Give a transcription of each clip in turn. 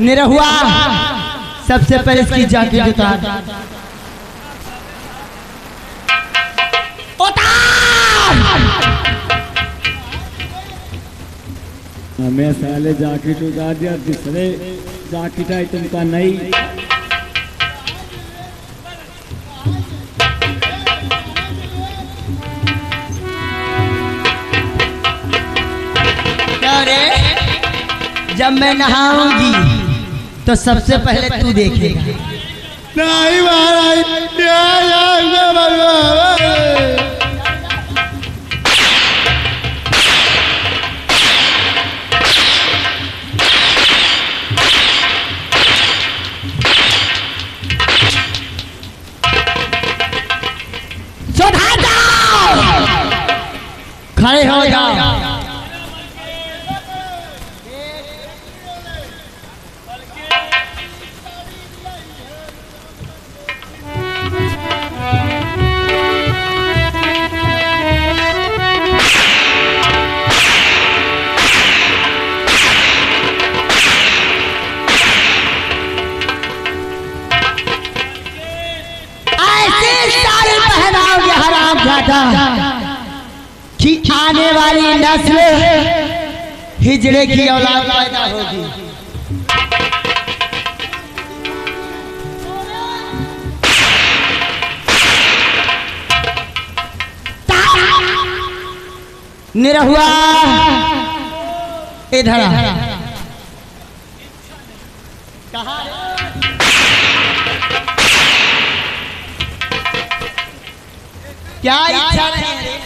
निरहुआ सबसे पहले इसकी जैकेट उतार। हमें साले जैकेट उतार दिया, दूसरे जैकेट है तुमका नहीं। जब मैं नहाऊंगी तो सबसे पहले तू देखेगा। नहीं महाराज, सुधर जाओ, खड़े हो जाओ। कि आने वाली नस्ल हिजड़े की औलाद पैदा होगी। निरहुआ इधर क्या इच्छा नहीं है?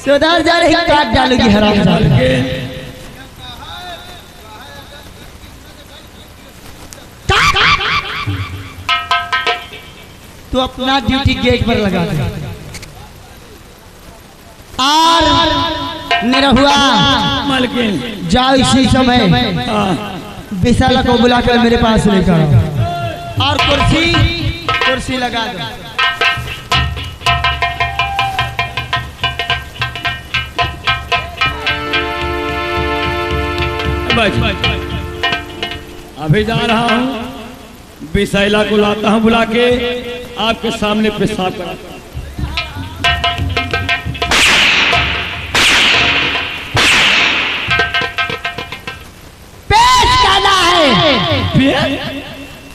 सुधर जा रही, काट डालूगी हराम जादे। तो अपना ड्यूटी गेट पर लगा दे। और निरहुआ जाओ इसी समय विशाला को बुलाकर मेरे पास लेकर आओ और कुर्सी लगा दो। अभी जा रहा हूँ, विशाला को लाता हूँ बुला के, आपके सामने पेशाब करा।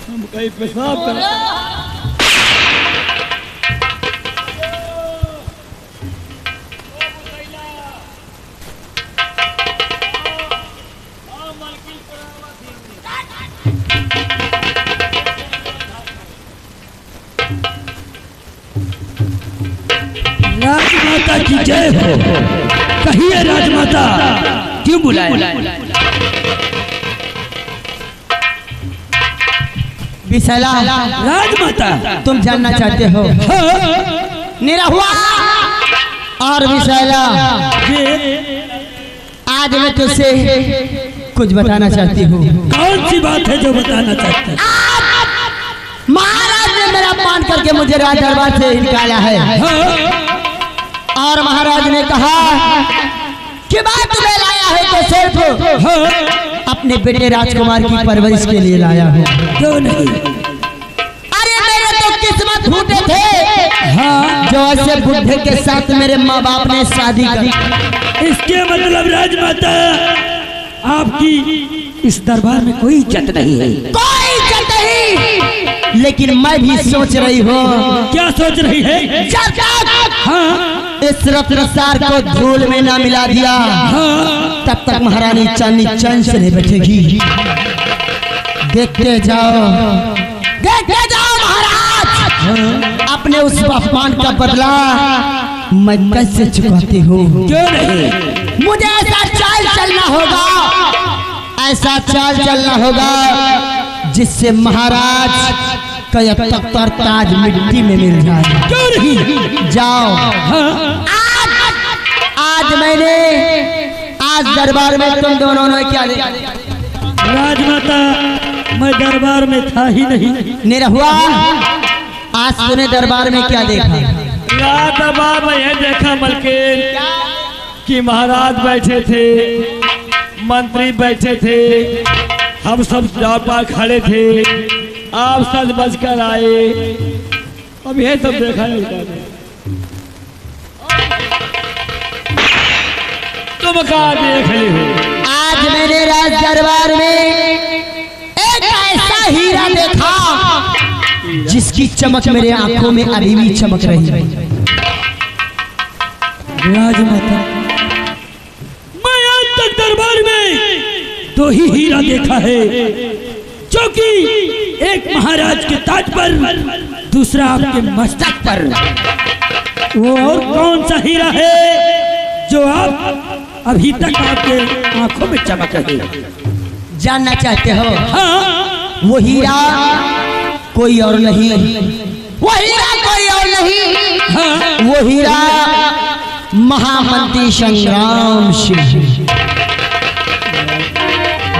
हम कहीं पेशाब कर। राजमाता की जय हो। कहिए राजमाता, क्यों बुलाए? विशाला राजमाता, तुम जानना चाहते हो? निरहुआ और विशाला, आज मैं तुझसे कुछ बताना चाहती हूँ। कौन सी बात है जो बताना चाहते हैं? महाराज ने मेरा अपमान करके मुझे राज दरबार से निकाला है। और महाराज ने कहा कि बात तुम्हें लाया है तो सिर्फ अपने बेटे राजकुमार की परवरिश के लिए लाया हूँ। क्यों नहीं? अरे मेरे तो किस्मत फूटे थे। हाँ, जो ऐसे बुढ़े के साथ मेरे माँ बाप ने शादी की। इसके मतलब राजमाता, आपकी इस दरबार में कोई इज्जत नहीं है। कोई इज्जत नहीं, लेकिन मैं भी सोच रही हूँ। क्या सोच रही है? जब तक हाँ, इस रत्नसार को धूल में ना मिला दिया, तब तक महारानी चांदनी चैन से नहीं बैठेगी। देखते जाओ महाराज, अपने उस अपमान का बदला मैं कैसे चुकाती हूँ। क्यों नहीं? मुझे ऐसा चाल चलना होगा, ऐसा चाल चलना होगा जिससे महाराज का तख्त और ताज मिट्टी में मिल जाए। क्यों नहीं? जाओ। आज मैंने दरबार में तुम दोनों ने क्या देखा? राजमाता, मैं दरबार में था ही नहीं। निरहुआ, आज तूने दरबार में क्या देखा? रात बाब ये देखा मलकिन कि महाराज बैठे थे, मंत्री बैठे थे, हम सब चौपाल खड़े थे, आप सज बज कर आए। अब ये सब देखा है, तुम कहाँ देख ली हो? आज मैंने राज दरबार में एक ऐसा हीरा देखा जिसकी चमक मेरे आंखों में अभी भी चमक रही है। राजमाता, मैं आज तक दरबार में दो ही हीरा देखा है, जो कि एक महाराज के ताज पर, दूसरा आपके मस्तक पर। वो और कौन सा हीरा है जो आप अभी तक आपके आंखों में चमक रहे? जानना चाहते हो? हाँ, वो हीरा कोई और नहीं, वो हीरा कोई और नहीं, हाँ, वो हीरा महामंत्री संग्राम सिंह।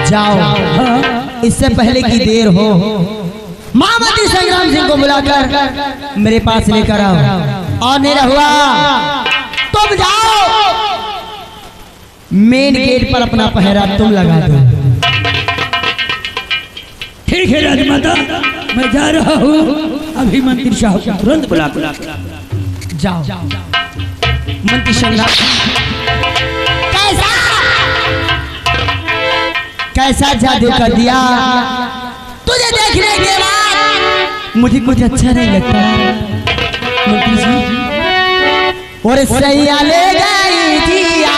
जाओ, हाँ, इससे पहले की देर हो, महामंत्री संग्राम सिंह को बुलाकर मेरे पास लेकर आओ। और नहीं हुआ तुम जाओ, मेन गेट पर अपना पहरा तुम लगा दो। ठीक है राजमाता, मैं जा रहा हूँ। अभी मंत्री साहब को तुरंत बुला। जाओ, मंत्री संग्राम कैसा जादू कर दिया तुझे देखने के बाद मुझे कुछ अच्छा नहीं लगता मंत्री जी। और सैया ले गई जिया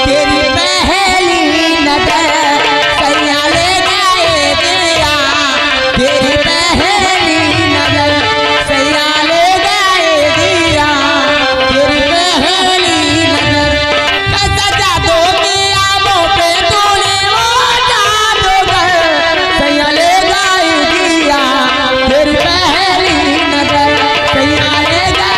तेरी पहली नजर, सैया ले गए जिया तेरी पहली नजर, सैया ले गए जिया तेरी पहली नजर। कैसा जादू किया मुँह पे तूने वो जादूगर, सैया ले गई जिया तेरी पहली नजर, सैया ले गई।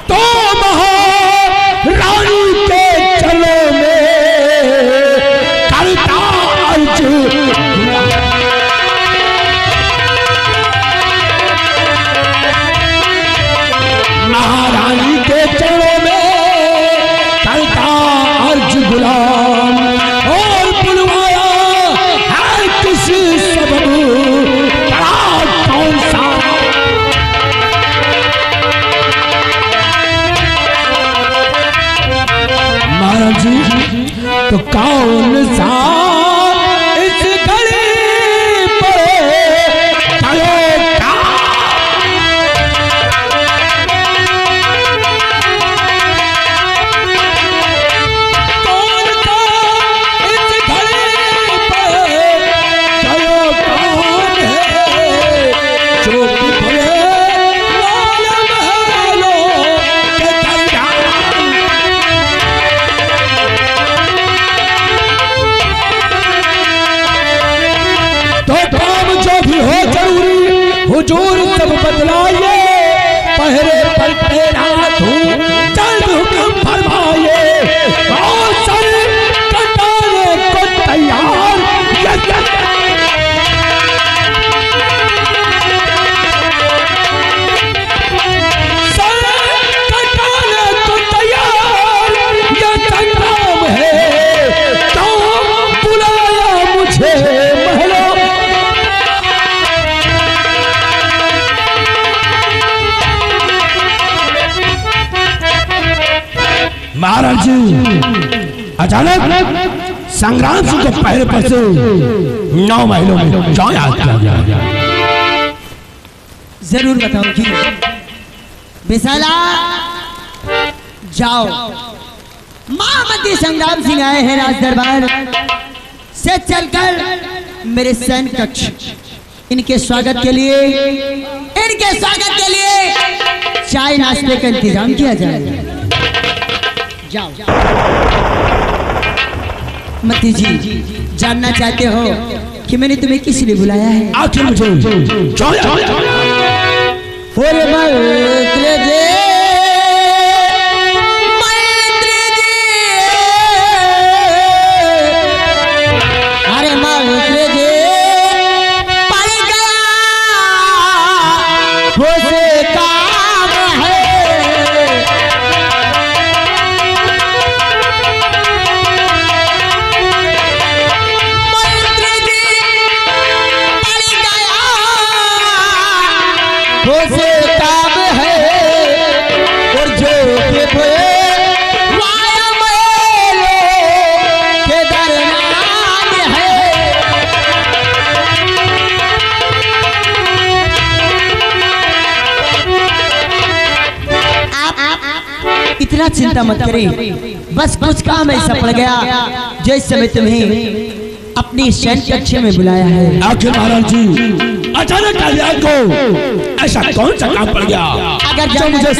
तो महारानी के चलो में करता अर्ज, महारानी के चलो में करता अर्ज गुलाम, और बुलवाया है किसी सबब बड़ा कौन सा। महाराज जी, तो कौन सा इस घड़ी पर चलेगा? कौन सा इस घड़ी पर चलो कौन है, जो कि भले लाल महलों के दरमियान तो काम जो भी हो जरूरी हुजूर सब बदलाइए, पहरे पर तैनात हूँ जल्द हुक्म फरमाइए, और सर कटाने को तैयार। सर कटाने को तैयार ये संग्राम है, तो बुलाया मुझे महलों। महाराज जी, अचानक संग्राम सिंह को पहले पर से 9 महीनों में क्यों याद किया गया? जरूर बताऊंगी विशाला। जाओ, महामंत्री संग्राम सिंह आए हैं राज दरबार से चलकर मेरे सैन्य कक्ष, इनके स्वागत के लिए चाय नाश्ते का इंतजाम किया जाए। जाओ। मंत्री जी, जानना चाहते हो कि मैंने तुम्हें किस लिए बुलाया है। आखिर मुझे अरे मंत्री जी, अरे मंत्री जी पड़ गया उसे काम है। मंत्री जी पड़ गया उसे काम है, और जो के वाया मेलो के दरमियान है। आप इतना चिंता मत करें, बस कुछ काम ऐसा पड़ गया जो इस समय तुम्हें अपनी शयन कक्ष में बुलाया है। आखिर महाराज जी अचानक कल्याण को ऐसा कौन सा काम पड़ गया अगर जो मुझे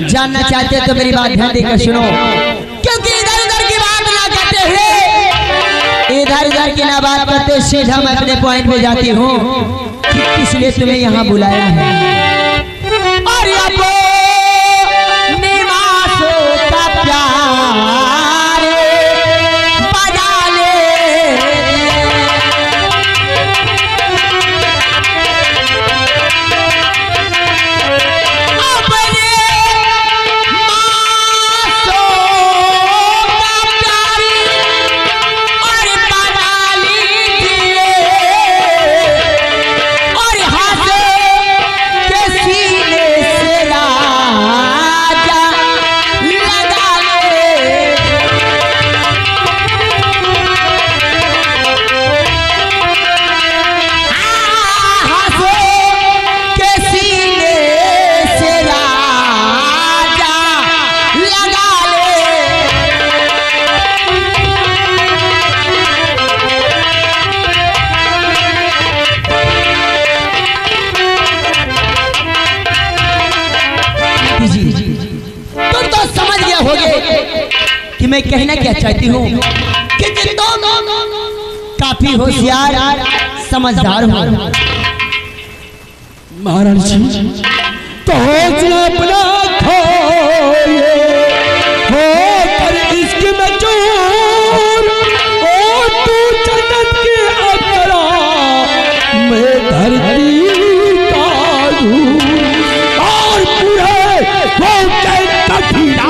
जानना चाहते हो तो मेरी बात ध्यान देकर सुनो, क्योंकि इधर उधर की बात ना करते हुए, इधर उधर की ना बात करते सीधा मैं अपने पॉइंट पे जाती हूँ कि किस लिए तुम्हें यहाँ बुलाया है। और अपो निवासों का प्यार बजा ले, अपने मासों का प्यार और बजा लीजिए, और हाथों के सीने से राजा लगा ले। हाथों के सीने से राजा लगा ले। जी तुम तो समझ गए होगे कि मैं कहना क्या चाहती हूँ, कि तुम काफी होशियार समझदार हो। महाराज जी तो हौसला अपना खोए हो कर इश्क में चूर, ओ तू जन्नत के अकरा मैं धरती का दूर, और पूरे हो जाए कठिना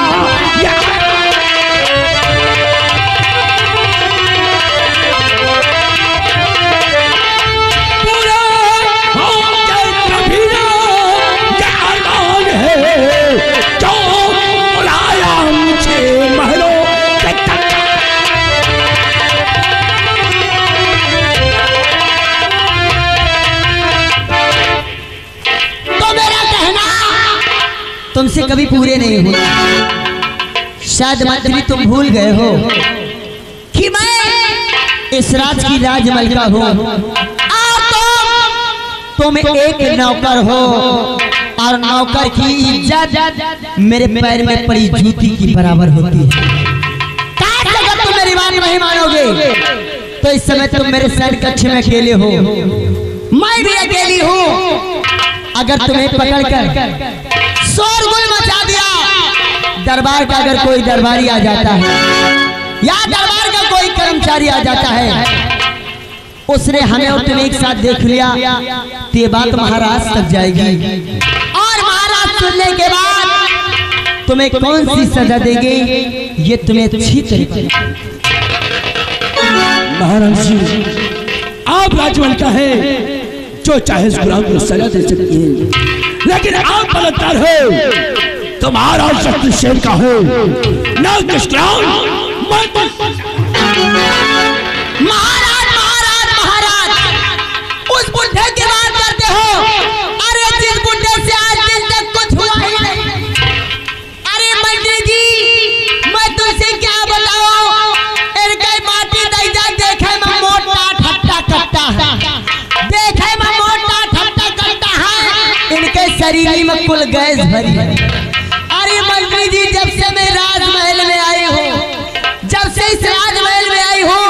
तुमसे कभी पूरे नहीं हुए। शायद मंत्री तुम भूल गए हो कि मैं इस राज की राजमलिका हूँ, तुम एक नौकर हो, और नौकर की इज्जत मेरे पैर में पड़ी जूती की बराबर होती है। अगर तुम मेरी बात नहीं मानोगे तो इस समय तुम मेरे शयन कक्ष में अकेले हो, मैं भी अकेली हूँ। अगर तुम्हें पकड़कर शोरगुल मचा दिया, दरबार का अगर कोई दरबारी आ जाता है या दरबार का कोई कर्मचारी आ जाता है, उसने हमें और तुम्हें एक साथ देख लिया तो ये बात महाराज तक जाएगी, और महाराज सुनने के बाद तुम्हें कौन सी सजा देंगे ये तुम्हें अच्छी तरीके। महाराज जी आप राजमलिका है, जो चाहे उस गुलाम को सजा दे सकती है, लेकिन आप बलात्कार हो, तुम्हारा शक्ति शेर का हो ना किसराम। महाराज महाराज महाराज उस बुढ़े की बात करते हो। अरे जिस बुढ़े से आज दिन तक कुछ हुआ ही नहीं। अरे मंत्री जी मैं तुझसे क्या बताऊं, इनके माटी दैजा देखे मैं मोटा ठट्टा कट्टा है, देखे मैं मोटा ठट्टा कट्टा है, इनके शरीर में कुल गैस भरी है। अरे मंत्री जी जब से मैं राजमहल में आई हूँ, जब से इस राजमहल में आई हूँ,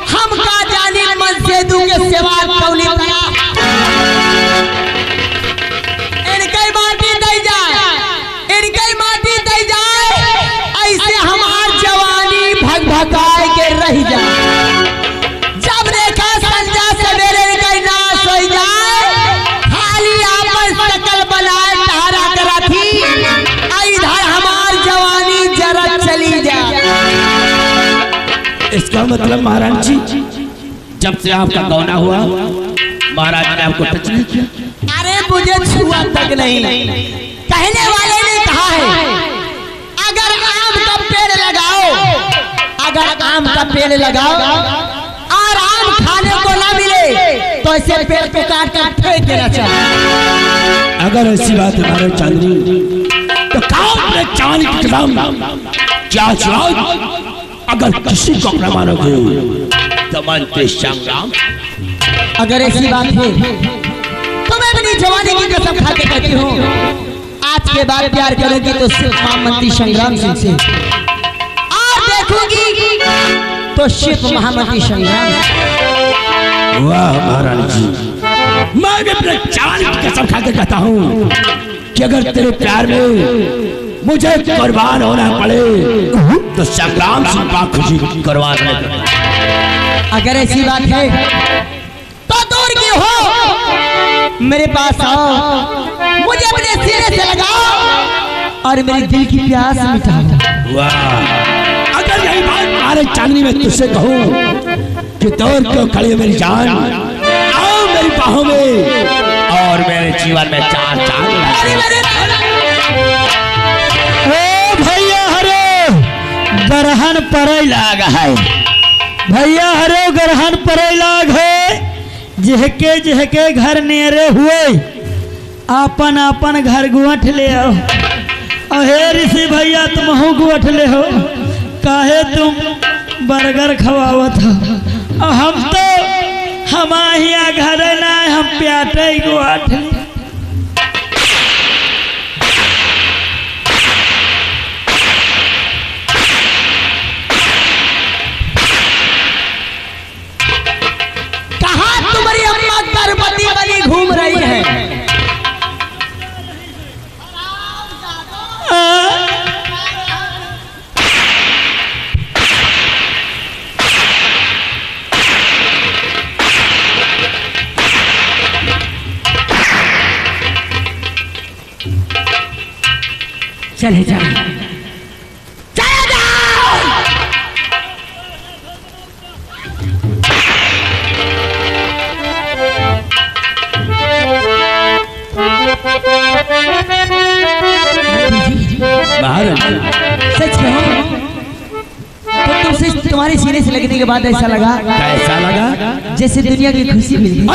हम का जाने मन से मतलब महाराज जी, जब से आपका गौना हुआ महाराज ने आपको टच नहीं किया? अरे मुझे छुआ तक नहीं। कहने वाले ने कहा है अगर आम का पेड़ लगाओ, अगर आम का पेड़ लगाओ और आम खाने को ना मिले तो ऐसे पेड़ को काट काट फेंक देना चाहिए। अगर ऐसी बात है महाराज चांदनी, तो काम में चांदी की कसम क्या चलाओ? अगर किसी को अपना मानोगे तो मानते संग्राम। अगर ऐसी बात है तो मैं अपनी जवानी की कसम खा के कहती हूँ, आज के बाद प्यार करूंगी तो सिर्फ महामंत्री संग्राम सिंह से, और देखूंगी तो सिर्फ महामंत्री संग्राम। वाह महारानी जी, मैं भी अपने जान की कसम खा के कहता हूँ कि अगर तेरे प्यार में मुझे कुर्बान होना पड़े तो संग्राम सिंह का खुशी कुर्बान होना। अगर ऐसी बात है तो दूर की हो, मेरे पास आओ, मुझे अपने सीने से लगाओ और मेरे दिल की प्यास मिटाओ। वाह, अगर यही बात हमारे चांदनी में तुझसे कहूँ कि दौड़ क्यों खड़ी है मेरी जान, आओ मेरी बाहों में और मेरे जीवन में चार चांद भैया हरे गरहन पड़े लाग है, भैया हरे गरहन पड़े लाग है। जहके जहके घर नेरे हुए आपन आपन घर गुआठ ले आओ। अहे ऋषि भैया तुम हो गुआठ ले हो, काहे तुम बर्गर खवावत हो? हम तो हमाहिया घर ना, हम प्याटे गुआठ ले। घूम रही है चले जाओ, चले जाओ। सच कहो तो तुमसे तुम्हारे सीने से लगने के बाद ऐसा लगा, कैसा लगा? जैसे दुनिया की खुशी मिल गई।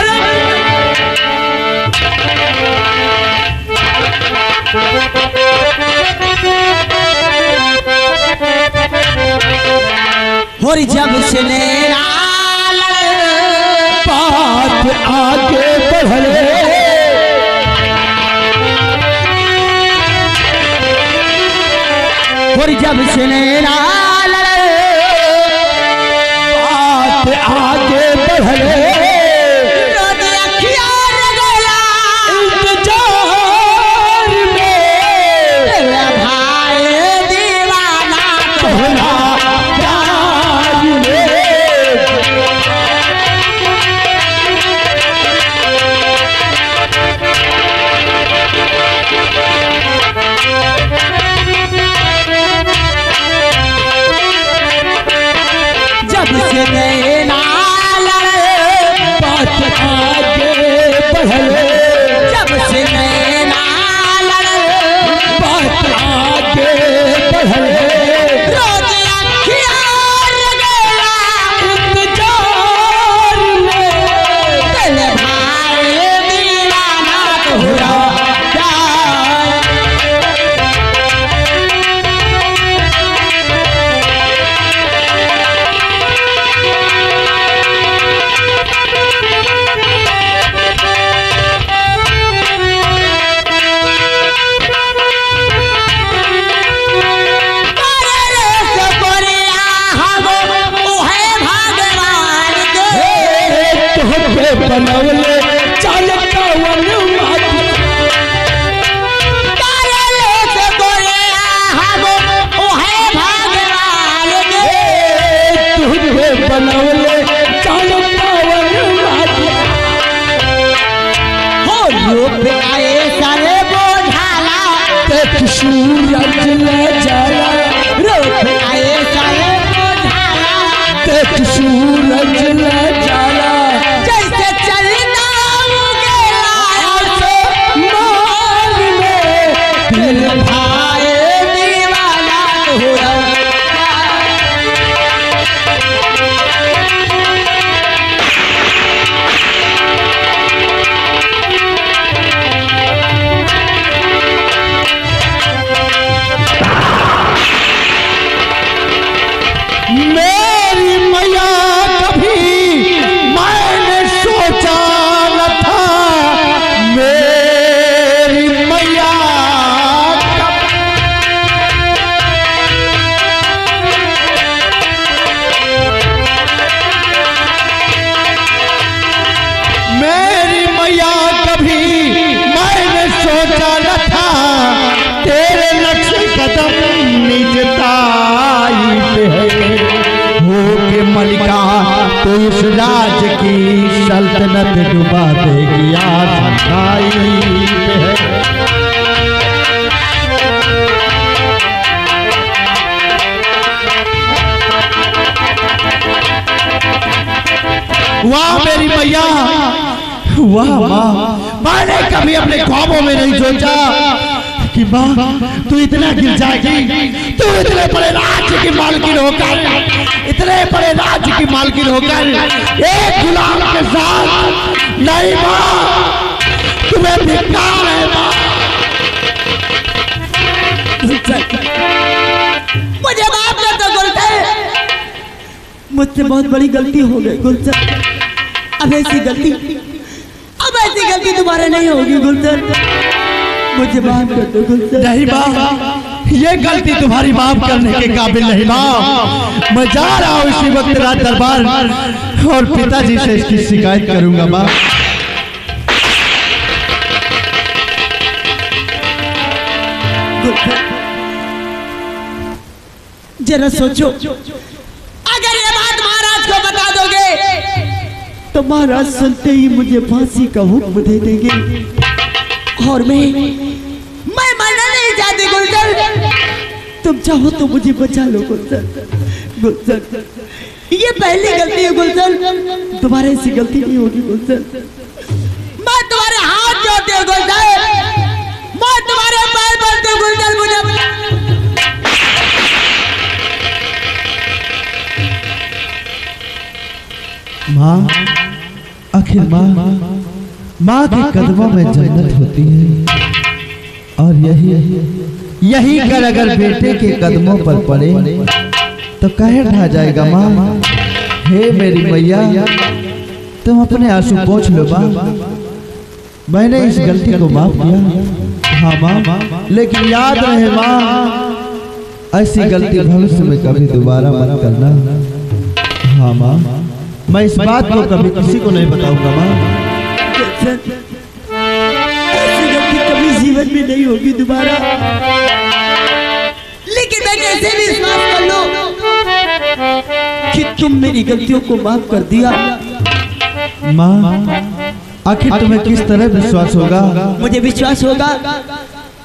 और जब से बात आगे बढ़े, और जब से बात आगे बढ़े, बनवले चालक का वन से गोरे हम ओहे भगवान के तुझे बनवले चालक का वन हो रूप आए सारे बोझाला ते सूरज ले जाला, रूप आए सारे बोझाला ते इस राज की सल्तनत डुबा देगी आसमाई पे है। वाह मेरी मैया, वाह माँ, मैंने कभी अपने ख्वाबों में नहीं सोचा कि माँ तू इतना गिर जाएगी, तू इतने बड़े राज्य की मालकिन होकर, इतने बड़े राज्य की मालकिन होकर एक गुलाम के साथ। नहीं माँ, तुम्हें धिक्कार है माँ। मुझे माफ कर दो गुलशन, मुझसे बहुत बड़ी गलती हो गई गुलशन। अब ऐसी गलती दोबारा नहीं होगी गुलशन, मुझे माफ कर दो गुलशन। नहीं माँ, ये गलती तुम्हारी माफ करने के काबिल नहीं माँ। मैं जा रहा हूँ इसी वक्त राज दरबार और पिताजी से इसकी शिकायत करूंगा माँ। जरा सोचो, अगर ये बात महाराज को बता दोगे तो महाराज सुनते ही मुझे फांसी का हुक्म दे देंगे और मैं मरना नहीं चाहती गुलशन। तुम चाहो तो मुझे बचा लो गुलशन। गुलशन, ये पहली गलती है गुलशन, दोबारा ऐसी गलती नहीं होगी गुलशन। मैं तुम्हारे हाथ जोड़ती हूँ गुलशन, मैं तुम्हारे पैर पड़ती हूँ गुलशन। मुझे माँ, आखिर माँ के कदमों में जन्नत होती है और यही कर अगर बेटे के कदमों पर पड़े तो कहर ढा जाएगा माँ। हे मेरी मैया, तुम अपने आंसू पोंछ लो माँ। मैंने इस गलती को माफ किया, हाँ माँ, लेकिन याद रहे माँ, ऐसी गलती भविष्य में कभी दोबारा मत करना। हाँ माँ, मैं इस बात को कभी किसी को नहीं बताऊंगा माँ। ऐसी गलती कभी जीवन में नहीं होगी दोबारा। लेकिन मैं कैसे विश्वास कर लूं कि तुम मेरी गलतियों को माफ कर दिया। माँ, आखिर तुम्हें किस तरह विश्वास होगा? मुझे विश्वास होगा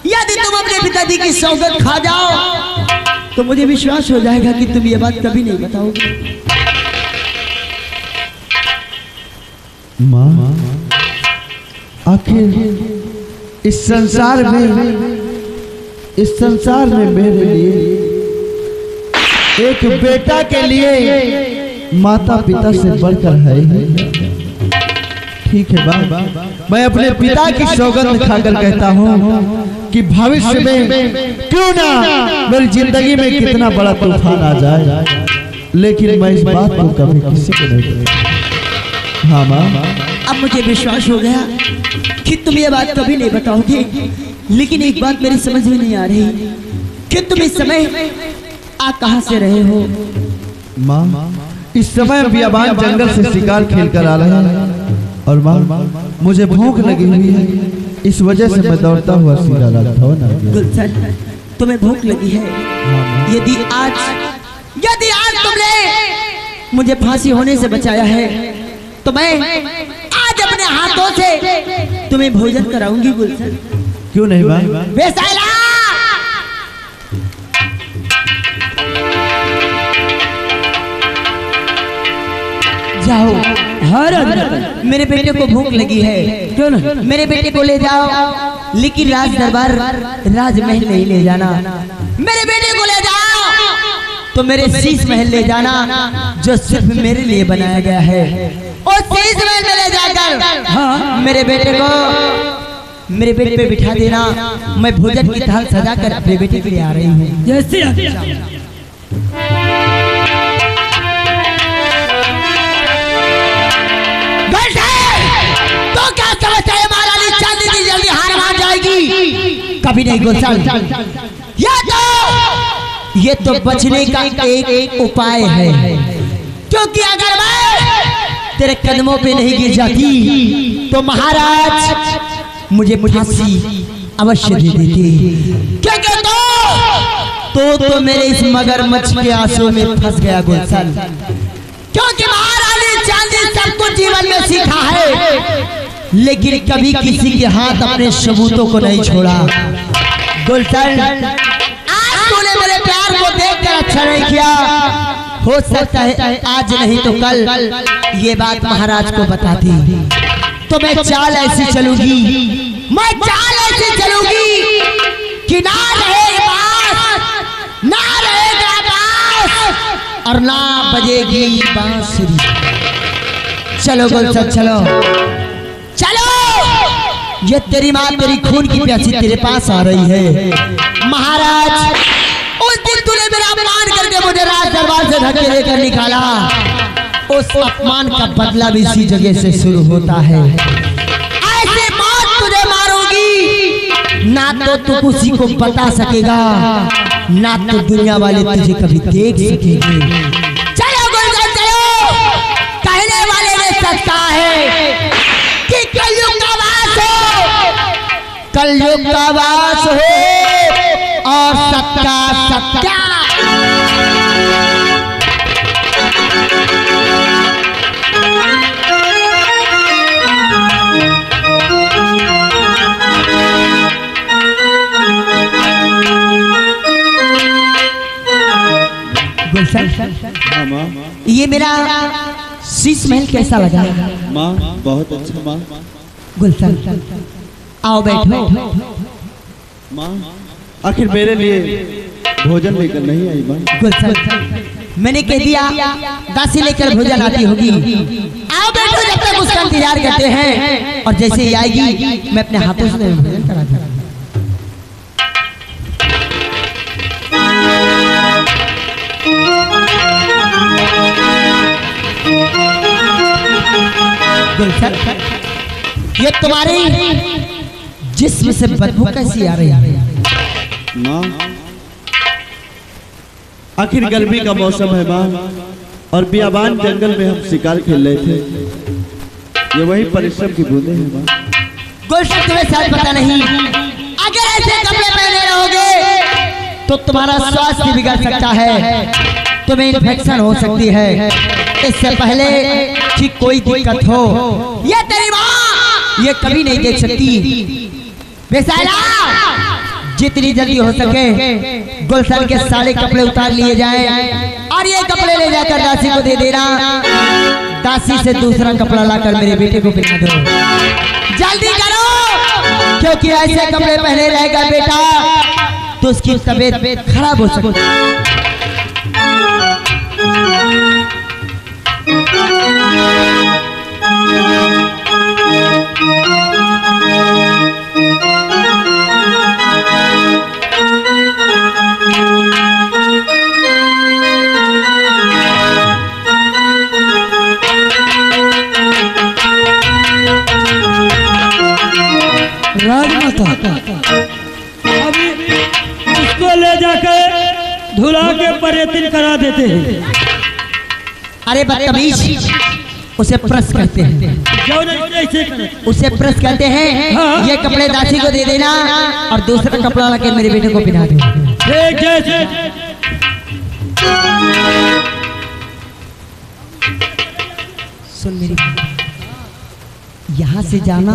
यदि तुम अपने पिताजी की सौगंध खा जाओ तो मुझे विश्वास हो जाएगा कि तुम ये बात कभी नहीं बताओगे। माँ, आखिर इस संसार में मेरे लिए, एक बेटा के लिए माता पिता से बढ़कर है। ठीक है माँ, मैं अपने पिता की सौगंध खाकर कहता हूँ कि भविष्य में क्यों ना मेरी जिंदगी में कितना बड़ा तूफान आ जाए, लेकिन मैं इस बात को कभी किसी को नहीं कहूँगा। हाँ माँ, अब मुझे विश्वास हो गया कि तुम ये बात कभी नहीं बताओगे। लेकिन एक बात मेरी समझ में नहीं आ रही कि तुम इस समय आ कहाँ से रहे हो? माँ, इस समय बियाबान जंगल से शिकार खेल कर आ रहे हैं और माँ मुझे भूख लगी हुई है, इस वजह से मैं दौड़ता हुआ सीधा राजभवन आ गया। गुलशन, तुम्हें भूख लगी है? यदि आज तुमने मुझे फांसी होने से बचाया है तो मैं आज अपने हाथों से तुम्हें भोजन कराऊंगी गुलशन। क्यों नहीं माँ? बेसाला, जाओ, मेरे बेटे को भूख लगी है, क्यों ना मेरे बेटे को ले जाओ, लेकिन राज दरबार राजमहल नहीं ले जाना। मेरे बेटे को ले जाओ तो मेरे शीश महल ले जाना जो सिर्फ मेरे लिए बनाया गया है। और शीश महल में ले जाकर मेरे बेटे पे बिठा देना। मैं भोजन की थाल सजाकर अपने बेटे के लिए आ रही हूँ। जैसे तो क्या समझता है महारानी चांदी की जल्दी हार मान जाएगी? कभी नहीं गुलशन, ये तो बचने का एक उपाय है, क्योंकि अगर मैं तेरे कदमों पे नहीं गिर जाती तो महाराज मुझे फांसी अवश्य दे देते, क्योंकि तो मेरे इस मगरमच्छ के आंसू में फंस गया गुलशन। क्योंकि महारानी लेकिन कभी किसी के हाथ अपने सबूतों को नहीं छोड़ा। गुलशन, आज तूने मेरे प्यार को देखकर अच्छा नहीं किया। हो सकता है आज नहीं तो कल ये बात महाराज को बताती तो मैं चाल ऐसी चलूंगी, मैं चाल ऐसी चलूंगी कि ना रहेगा बांस, ना रहेगा बांस और ना बजेगी बांसुरी। चलो गुलशन चलो चलो, ये तेरी माँ तेरी खून की प्यासी तेरे पास आ रही है। महाराज, उस दिन तूने मेरा अपमान करके मुझे राज दरबार से धक्के लेकर निकाला, उस अपमान का बदला भी इसी जगह से शुरू होता है। ऐसे मौत तुझे मारूंगी, ना तो तू किसी को बता सकेगा, ना तो दुनिया वाले तुझे कभी देख सकेंगे। चलो गुलशन चलो, कहने वाले ने सच कहा है कि कलयुग का वास हो, कलयुग का वास हो और सत्या सत्या। ये मेरा शीश महल कैसा लगा? माँ बहुत अच्छा माँ। गुलशन आओ बैठो। माँ आखिर मेरे लिए भोजन लेकर नहीं आई माँ? गुलशन मैंने कह दिया दासी लेकर भोजन आती होगी। आओ बैठो, जब तक उसका इंतजार करते हैं और जैसे ही आएगी मैं अपने हाथों से भोजन करा दूंगा। गुलशन, ये तुम्हारी जिस्म से बदबू कैसी आ रही है? माँ आखिर गर्मी का मौसम है माँ, और बियाबान जंगल में हम शिकार खेल रहे थे। ये वही परिश्रम की बूंदे हैं माँ। गुलशन, तुम्हें शायद पता नहीं, अगर ऐसे कपड़े पहने रहोगे तो तुम्हारा स्वास्थ्य बिगड़ सकता है, तुम्हें इन्फेक्शन हो सकती है। इससे पहले कि कोई दिक्कत हो, ये तेरी माँ ये कभी नहीं देख सकती। बेसाला, जितनी जल्दी हो सके गुलशन के सारे कपड़े उतार लिए जाएं और ये कपड़े ले जाकर दासी को दे देना। दासी से दूसरा कपड़ा लाकर मेरे बेटे को पहना दो। जल्दी करो, क्योंकि ऐसे कपड़े पहने रहेगा बेटा तो उसकी तबीयत खराब हो सकती है। राजमाता, अभी उसको ले जाकर धुला के परेतिन करा देते हैं। अरे बदतमीज, उसे प्रेस कहते हैं, उसे प्रेस कहते हैं। हाँ। ये कपड़े दासी को दे देना और दूसरा कपड़ा लाके मेरे बेटे को पहना दो। ठीक जैसे सुन मेरी बात, यहाँ से जाना,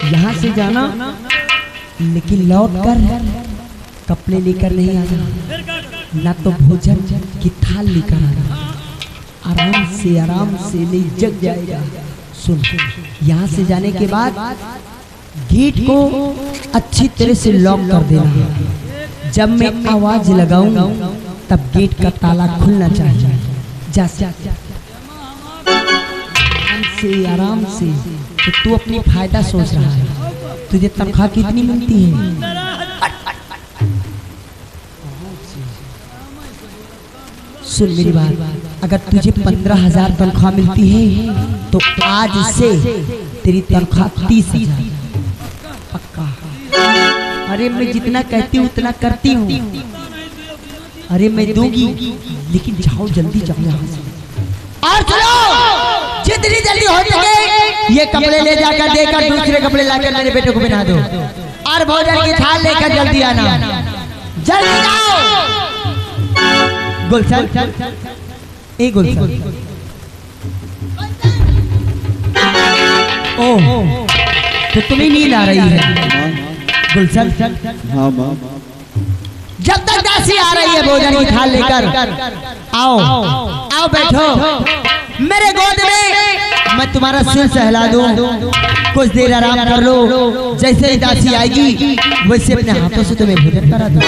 यहाँ से जाना, लेकिन लौट कर कपड़े लेकर नहीं आना, ना तो भोजन की थाल लेकर आना। आराम से नहीं जग जाएगा। सुन, यहाँ से जाने के बाद गेट को अच्छी तरह से लॉक कर देना। जब मैं आवाज लगाऊं तब गेट का ताला खुलना चाहिए। जा आराम से तो तू अपनी फायदा सोच रहा है। तुझे तनख्वाह कितनी मिलती है? सुन मेरी बात, अगर तुझे 15,000 तनख्वाह मिलती है तो आज से तेरी तनख्वाह 30,000 पक्का। अरे मैं जितना कहती हूँ उतना करती हूँ। अरे मैं दूंगी, लेकिन जाओ जल्दी जाओ यहाँ से। और चलो, जितनी जल्दी हो सके ये कपड़े ले जाकर देकर दूसरे कपड़े लाकर मेरे बेटे को पहना दो और भोजन की थाल लेकर जल्दी आना। जल्दी जाओ। गुलशन, ए गुलशन, ओह, तो तुम्हें नींद आ रही है गुलशन? हाँ माँ। जब तक दासी आ रही है भोजन की थाल लेकर, आओ आओ बैठो मेरे गोद में, मैं तुम्हारा सिर सहला दूं, कुछ देर आराम कर लो, जैसे ही दासी आएगी वैसे अपने हाथों से तुम्हें भोजन करा दूं।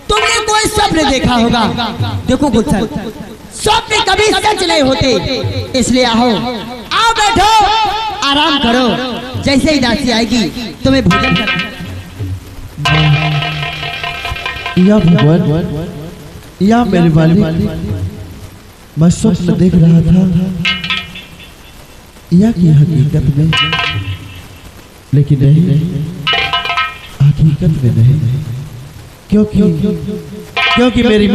तुमने कोई स्वप्न देखा होगा। देखो गुलशन, स्वप्न कभी सच नहीं होते, इसलिए आओ आओ बैठो आराम करो, जैसे ही दासी आएगी तुम्हें भोजन करना। या भगवान, या मेरे मालिक, मैं स्वप्न देख रहा था या कि हकीकत में, लेकिन नहीं, हकीकत में नहीं, क्योंकि मेरी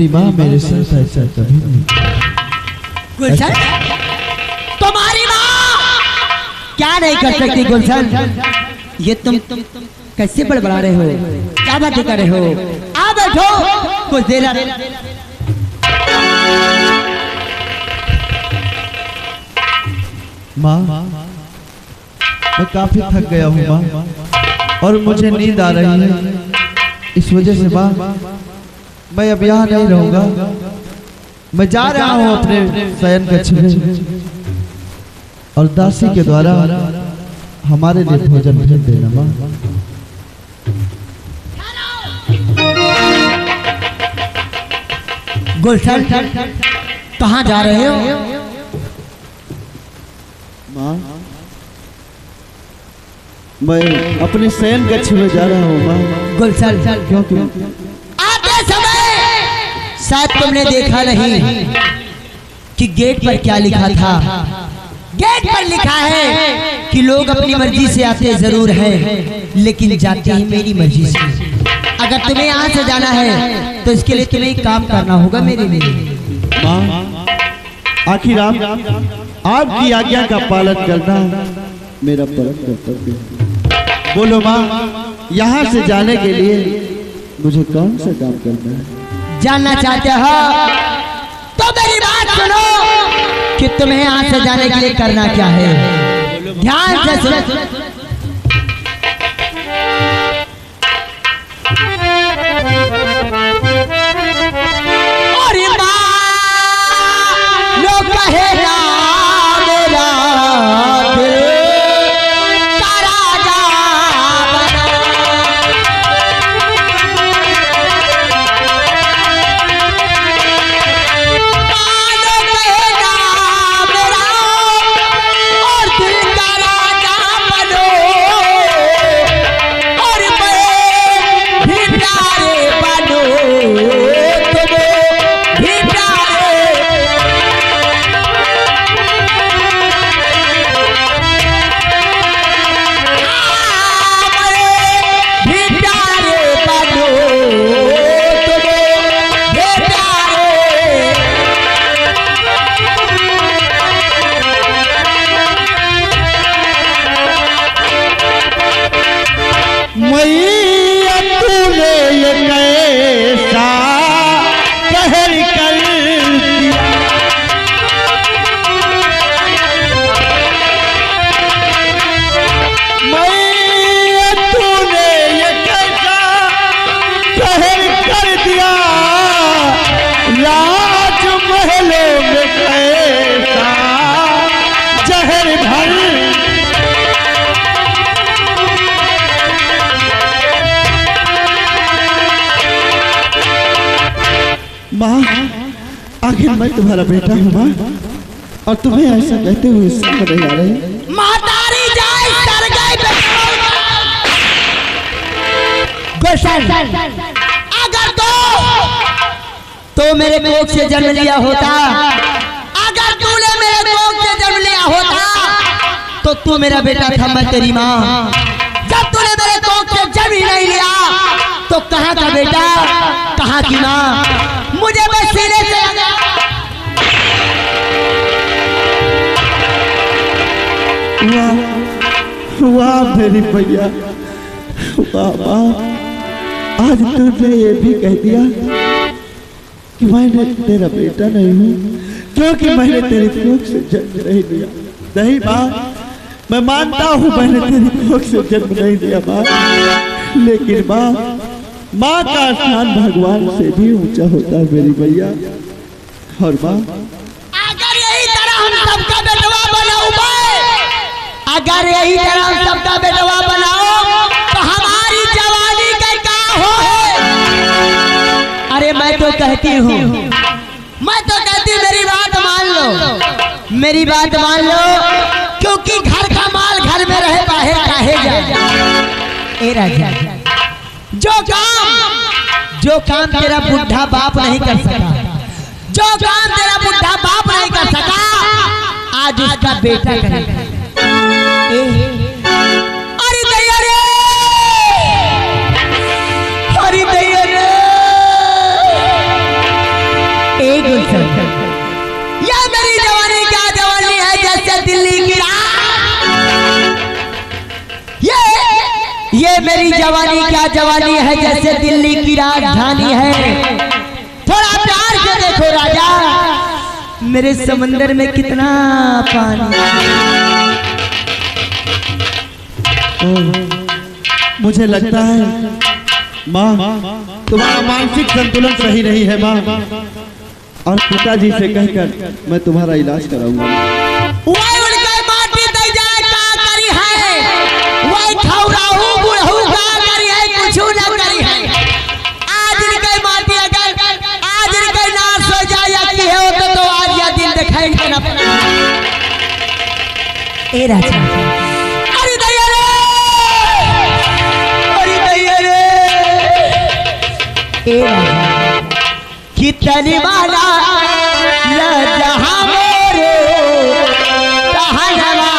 माँ मेरे साथ ऐसा कभी नहीं। गुलशन, तुम्हारी माँ क्या नहीं कर सकती गुलशन? ये तुम कैसे बड़बड़ा रहे हो, क्या बातें कर रहे हो? आ बैठो कुछ देर। माँ, मैं काफी थक गया हूँ माँ, और मुझे नींद आ रही है, इस वजह से माँ मैं अब यहाँ नहीं रहूंगा, मैं जा रहा हूँ अपने शयन कक्ष में, और दासी के द्वारा हमारे लिए भोजन भेज देना माँ। गुलशन, कहाँ जा रहे हो? माँ, मैं अपने शयन कक्ष में जा रहा हूँ माँ। गुलशन, क्यों? आते समय शायद तुमने देखा नहीं कि गेट पर क्या लिखा था। गेट पर लिखा है कि लोग अपनी मर्जी से आते जरूर हैं, लेकिन जाते ही मेरी मर्जी से। अगर तुम्हें यहाँ से जाना है तो इसके लिए तुम्हें एक काम करना होगा मेरे लिए। माँ, आखिर आपकी आज्ञा का पालन करना मेरा परम कर्तव्य है। बोलो माँ, यहाँ से जाने के लिए मुझे कौन सा काम करना है? जानना चाहते हो तो मेरी बात सुनो कि तुम्हें यहाँ से जाने के लिए करना क्या है। ध्यान से सुनो। अरे माँ, लोग कहेगा मेरा दिल का राजा बना। माँ, लोग कहेगा मेरा और दिल का राजा बनो। मैया तूने ये कैसा कहर कर दिया। मैया तूने ये कैसा कहर कर दिया। राज महलों में कैसा जहर भर। माँ, आखिर मैं तुम्हारा बेटा हूँ माँ, और तुम्हें ऐसा कहते हुए समझ नहीं आ रही। मातारी जाए सर गए गोशन, अगर तो मेरे कोख से जन्म लिया होता, अगर तूने मेरे कोख से जन्म लिया होता तो तू मेरा बेटा था, मैं तेरी माँ। जब तूने मेरे कोख से जन्म ही नहीं लिया तो कहाँ का बेटा, कहाँ की माँ। मुझे बस सीने से वाह वाह मेरी भैया, वाह वाह। आज तुमने ये भी कह दिया कि मैं तेरा बेटा नहीं हूँ, क्योंकि मैंने तेरी कोख से जन्म नहीं लिया। नहीं माँ, मैं मानता हूँ मैंने तेरी कोख से जन्म नहीं लिया माँ, लेकिन माँ का स्थान भगवान से भी ऊंचा होता है मेरी भैया। और माँ, अगर यही तरह हम सबका बेटवा बनाओ मैं, अगर यही तरह हम सबका बेटवा बनाओ तो हमारी जवानी का क्या हो है। अरे मैं तो कहती हूँ, मेरी बात मान लो, मेरी बात मान लो, क्योंकि घर का माल घर में रहे, बाहर काहे जाए। ए राजा, जो काम तेरा बुढ़ा बाप नहीं कर सका, जो काम तेरा बुढ़ा बाप नहीं कर सका, आज उसका बेटा करेगा। अरे दैया रे, अरे दैया रे, एक यह मेरी जवानी क्या जवानी है, जैसे दिल्ली की रात। ये मेरी जवानी क्या जवानी है, जैसे दिल्ली की राजधानी है। थोड़ा प्यार से देखो राजा, मेरे समंदर में कितना पानी। मुझे लगता है माँ, तुम्हारा मानसिक संतुलन सही नहीं है माँ, और पिताजी से कहकर मैं तुम्हारा इलाज कराऊंगा। ए राजा, अरे दैया रे, अरे दैया रे, ए राजा, कितनी वाला जहाँ मोरे कहने वाला,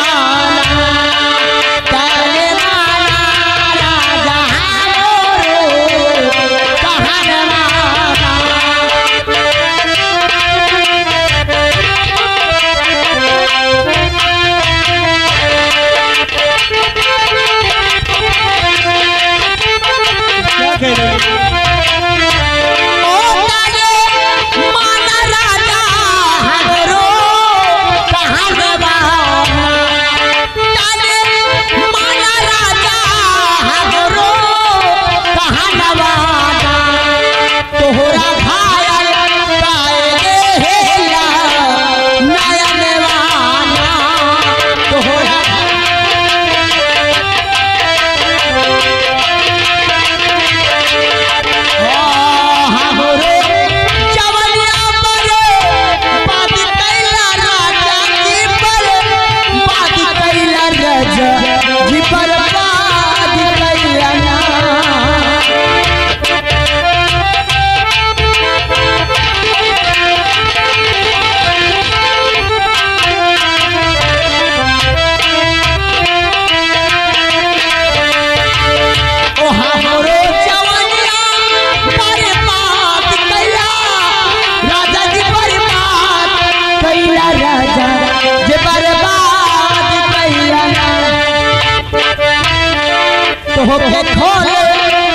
कहने वाला जहाँ मोरे कहने वाला। माना राजा हरो तो के खोल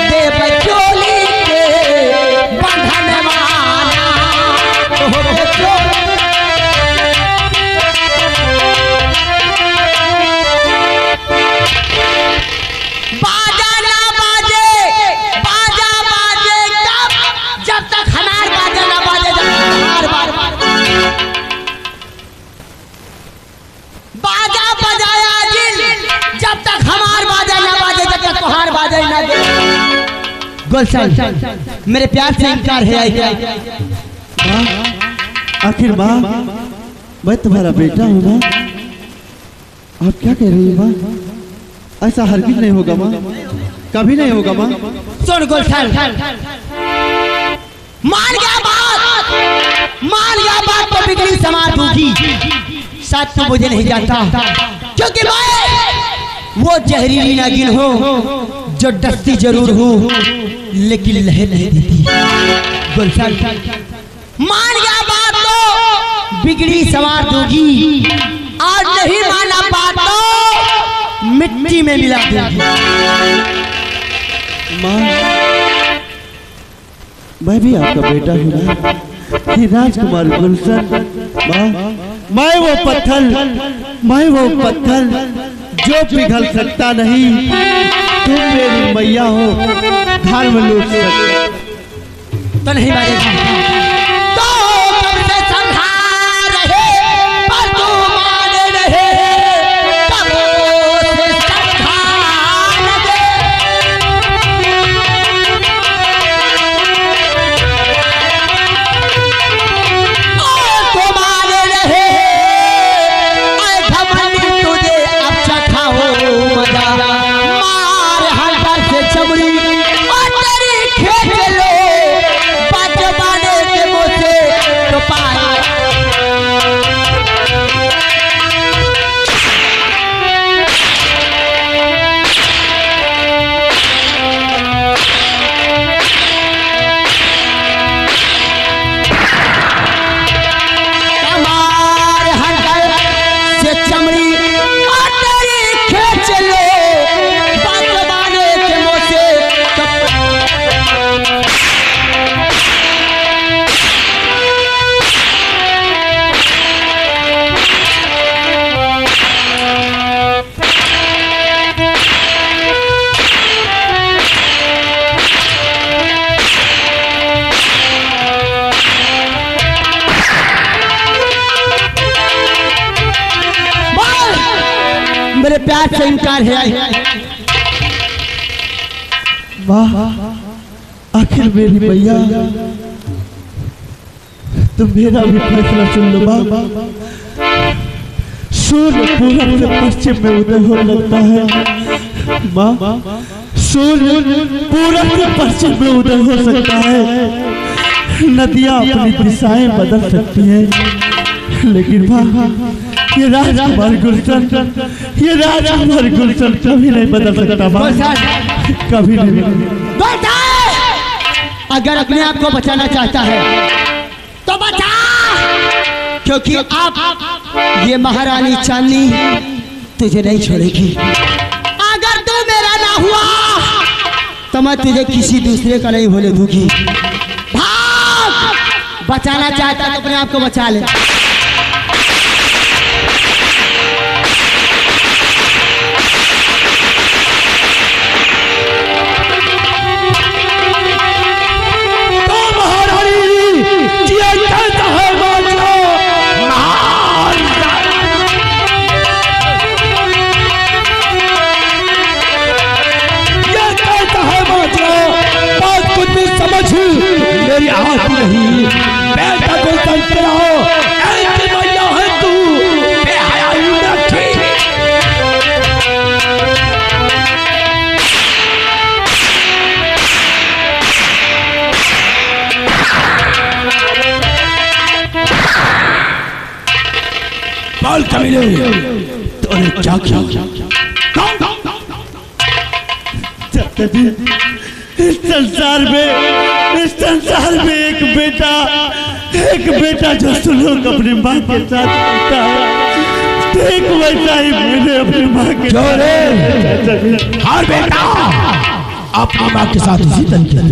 दे बचोली के बंधन माना तो के बाजा ना बाजे बाजा बाजे कब जब तक हमार बाजा ना बाजे जब तक हमार बाजा बजाया जिल जब तक हमार बाजा ना बाजे जब तक तुहार बाजे ना दे गुलशन मेरे प्यार से इनकार है माँ आखिर माँ मैं तुम्हारा बेटा हूँ माँ आप क्या कह रही हो माँ ऐसा हरगिज नहीं होगा माँ कभी नहीं होगा माँ सुन गुलशन मान गया बात तो बिगड़ी समाज होगी सच तो मुझे नहीं जानता क्योंकि मैं वो जहरीली नागिन हूँ जो डसती जरूर हूँ लेकिन लहर नहीं देती गुलशन मान गया बात तो बिगड़ी समाज होगी और नहीं माना बात तो मिट्टी में मिला दूंगी माँ मैं भी आपका बेटा हूँ ना ये राजकुमार गुलशन माँ मैं वो पत्थर जो पिघल सकता नहीं तुम मेरी मैया हो घर में लूट सकते तो नहीं मारेगा तो कब से समझा रहे पर तू माने रहे कब से समझा लगे तो माने रहे घमंडी तुझे अब चखाओ मजा मार हंटर से चमड़ी और तेरी खेच लो बाने के मुँह से तो पाए हमारे हंटर से चमड़ी और तेरी खेच लो बाने के मुँह से तो मेरे प्यार से इनकार है वाह आखिर मेरी मैया तुम मेरा भी फैसला सुन लो माँ सूर्य पूरब से पश्चिम में उदय हो लगता है माँ सूर्य पूरब से पश्चिम में उदय हो सकता है नदियाँ अपनी दिशाएं बदल सकती हैं लेकिन माँ ये राजकुमार गुलशन कभी नहीं बदल सकता माँ कभी नहीं अगर अपने आप को बचाना चाहता है तो बचा क्योंकि आप ये महारानी चांदनी तुझे नहीं छोड़ेगी अगर तू मेरा ना हुआ तो मैं तुझे किसी दूसरे का नहीं होने दूंगी भाग बचाना चाहता तो अपने आप को बचा ले मेरी आवाज नहीं बेटा को संत रहो ऐसी मैया है तू बेहयाई रखी बाल कमीने तूने क्या किया इस संसार में एक बेटा जो सुलोक अपनी माँ के साथ होता है ठीक वैसा ही मैंने अपनी क्यों रे? हर बेटा अपनी माँ के साथ इसी तरीके से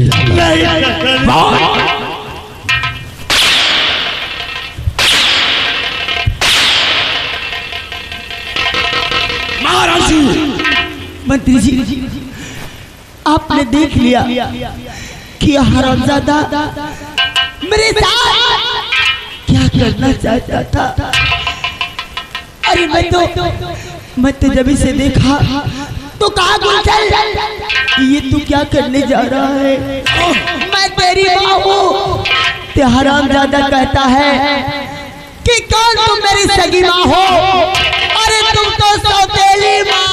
महाराज जी। मंत्री जी, आपने देख लिया कि हरामजादा मेरे साथ क्या करना चाहता था। अरे मैं तो जब इसे देखा तो कहा गुलशन, ये तू क्या करने जा रहा है? मैं तेरी माँ हूँ। ते हरामजादा कहता है कि कौन तुम मेरी सगी माँ हो? अरे तुम तो सौतेली माँ।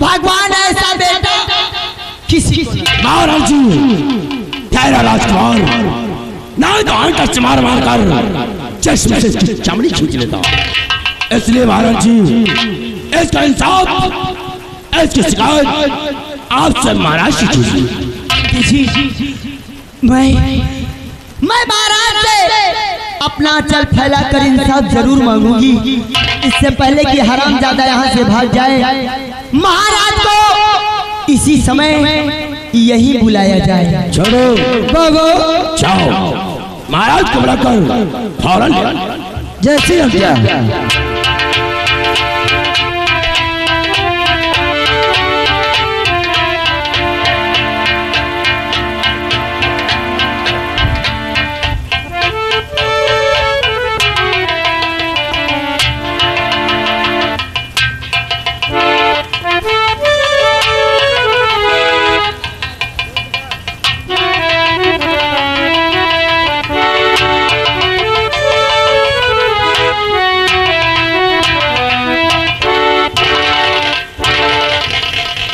भगवान ऐसा बेटा किसी महाराज जी, तेरा राजकुमार ना तो आंटा मार मार कर चश्मे से इसकी चमड़ी खींच लेता। इसलिए महाराज जी, इसका इंसाफ, इसकी शिकायत आपसे महाराज जी। मैं महाराज से अपना चल फैला कर इंसाफ जरूर मांगूंगी। इससे पहले कि हरामजादा यहाँ से भाग जाए, महाराज को इसी समय यही बुलाया जाए। छोड़ो बाबू, जाओ महाराज को बुलाकर फौरन जैसे हम क्या।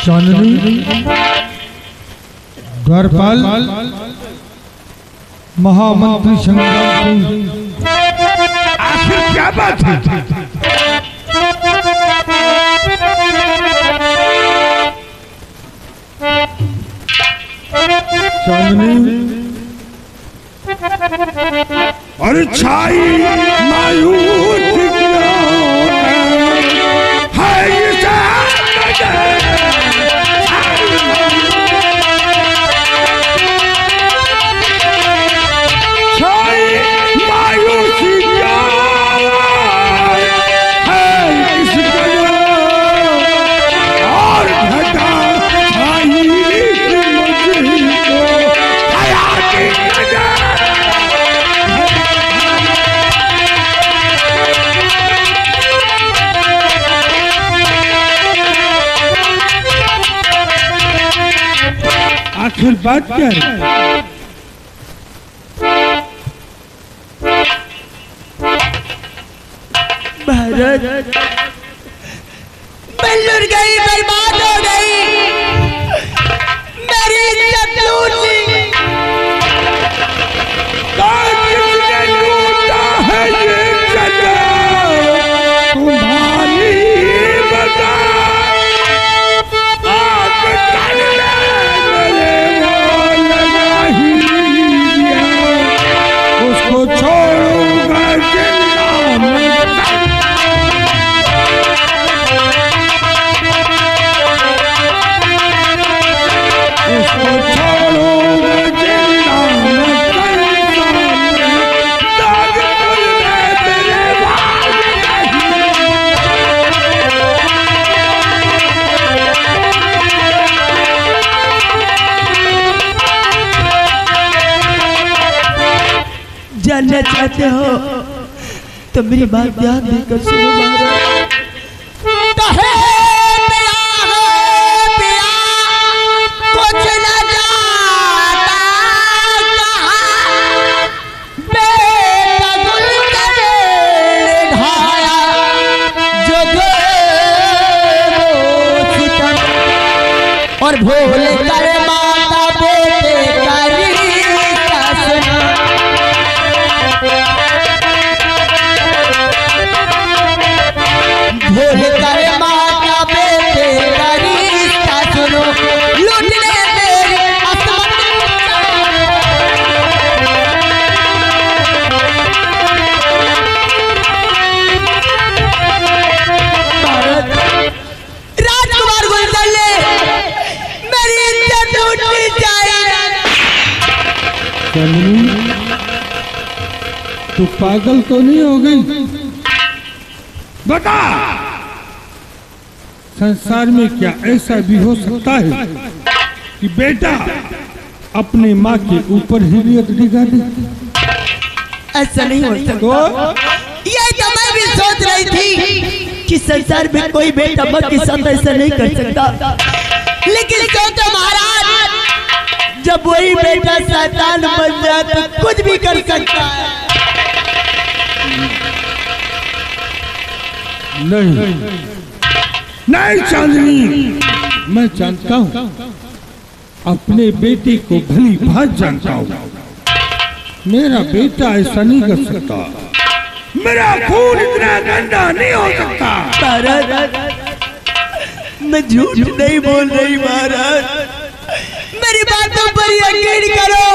चांदनी, द्वारपाल, महामंत्री संग्राम सिंह, आखिर क्या बात है? चांदनी, अरे छाई मायूस है ये आखिर बात क्या है? भारत मैं लुट गई, बर्बाद हो गई, मेरी इज्जत लूट ली। किसने लूटा है ये जगह तुम्हारी बता। उसको छोड़ूंगा जिंदा में। उसको छोड़ूंगा जिंदा में। दाग खुलने तेरे बाल जानना चाहते हो तो मेरी बात ध्यान देकर सुनो महाराज। कहे पिया हो पिया, कुछ न जाता कहाँ, बेटा गुलशन ढाया जो वो सितम, और भूल कर माता बेटे का रिश्ता सुना। तू पागल तो नहीं हो गई? बता, संसार में क्या ऐसा भी हो सकता है कि बेटा अपने माँ के ऊपर हिरियत दिखा दे? ऐसा नहीं हो सकता। ये तो मैं भी सोच रही थी कि संसार में कोई बेटा माँ के साथ ऐसा नहीं कर सकता, लेकिन सोचो महाराज, जब वही बेटा शैतान बन जाए तो कुछ भी कर सकता है। नहीं चांदनी, मैं जानता हूँ, अपने बेटे को भली भांति जानता हूँ। मेरा बेटा ऐसा नहीं कर सकता, मेरा खून इतना गंदा नहीं हो सकता। महाराज, मैं झूठ नहीं बोल रही महाराज, मेरी बातों पर यकीन करो,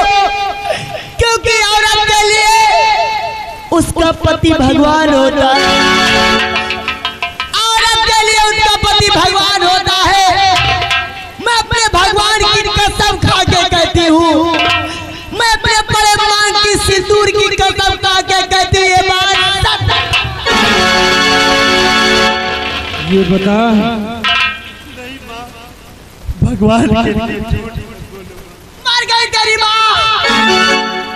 क्योंकि औरत के लिए उसका पति भगवान होता है, औरत के लिए उसका पति भगवान होता है। मैं अपने भगवान की कसम खा के कहती हूँ, मैं अपने परमान की सिंदूर की कसम खा के कहती हूँ, ये बात सच है। ये बता, भगवान मर गई तेरी माँ।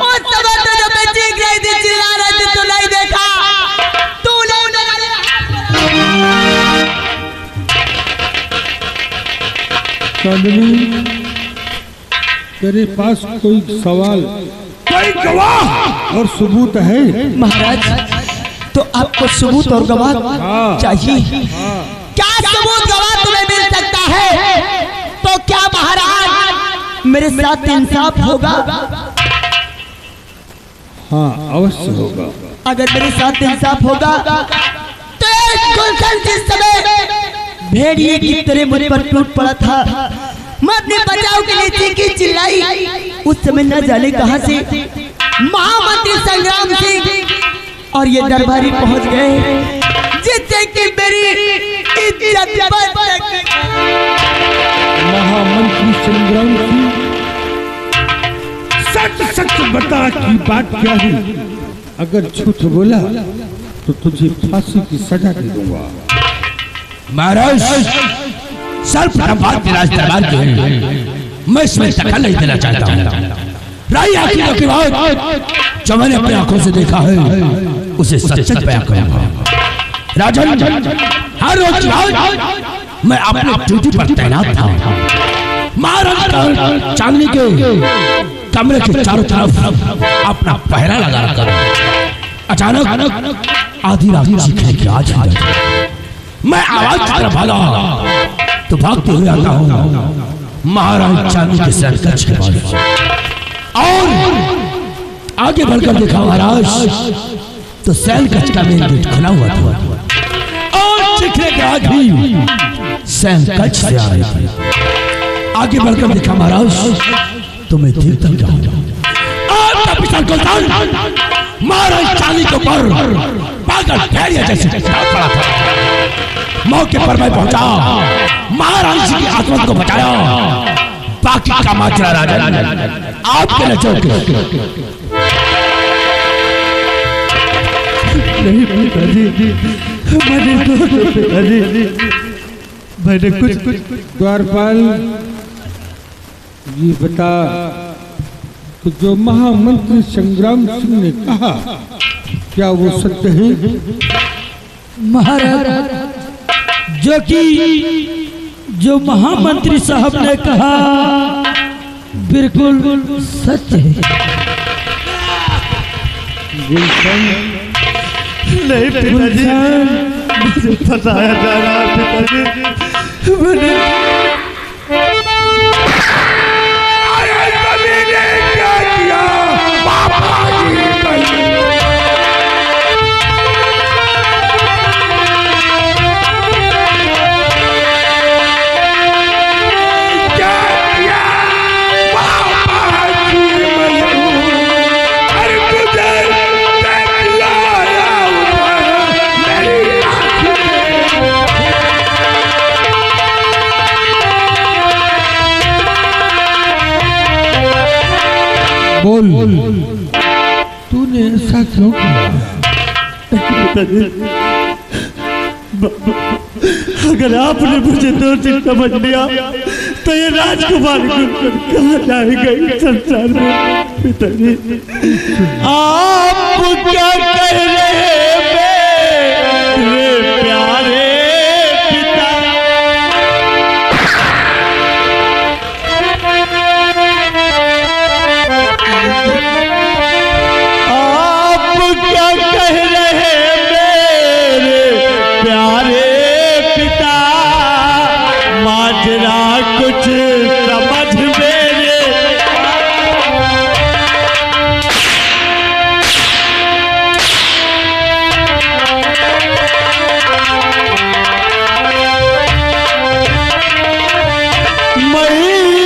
उस समय तो जब मैं चीख रही थी, चिल्ला रही थी, तो नहीं देखा, तू नहीं चांदनी, तेरे पास कोई सवाल, कोई गवाह और सबूत है? महाराज, तो आपको सबूत और गवाह चाहिए? क्या सबूत गवाह तुम्हें मिल सकता है? तो क्या महाराज मेरे साथ इंसाफ होगा? हाँ, अवश्य होगा। अगर मेरे साथ इंसाफ होगा तो एक गुलशन जिस समय भेड़िए की तरह मुझ पर टूट पड़ा था, मैं अपने बचाव के लिए चीखी चिल्लाई, उस समय न जाने कहां से महामंत्री संग्राम सिंह और ये दरबारी पहुंच गए, जिससे कि मेरी इज्जत बच गई। महामंत्री संग्राम सिंह, सच सच बता कि बात क्या है? अगर झूठ बोला तो तुझे फांसी की सजा दे दूंगा। महाराज, सर्वप्रथम बात राज दरबार की है, मैं इसमें दखल नहीं देना चाहता हूँ। राय आखिरों की बात जो मैंने अपनी आंखों से देखा है, उसे सच सच बयां करूंगा। राजन, हर रोज मैं अपने ड्यूटी पर तैनात था। महाराज चांदनी के कमरे के चारों तरफ अपना पहरा लगा रखा। अचानक आधी रात चीखने की आवाज आई। मैं आवाज की तरफ भागा तो भागते हुए आता हूँ महाराज चांदनी के सरकच के पास, और आगे बढ़कर देखा महाराज तो सैल कच का मेन गेट खुला हुआ था, और चीखने के बाद भी सैल कच से आ रही थी। आगे बढ़कर देखा महाराज तो मैं देखता जाऊँ महाराज चांदनी के ऊपर पागल भेड़िया जैसे पड़ा था। मौके पर मैं पहुंचा, महाराज जी की आत्मा को बचाया, बाकी का माजरा राजा आपके नजर के। नहीं पिताजी, मैंने कुछ द्वारपाल, ये बता तो जो महामंत्री संग्राम सिंह ने कहा, क्या वो सत्य है? महाराज, जो महामंत्री साहब ने कहा बिल्कुल सच है। नहीं पिताजी, मुझे फंसाया जा रहा है पिताजी। मैंने क्या किया? बोल। तूने ऐसा क्यों किया? अगर आपने मुझे दोषी समझ लिया तो ये राजकुमार कहाँ जाएगा इस संसार में? पिताजी, आप क्या कह रहे हैं मेरे प्यारे पिता? आप क्या कह रहे हैं मेरे प्यारे पिता? माजरा कुछ समझ मेरे मैं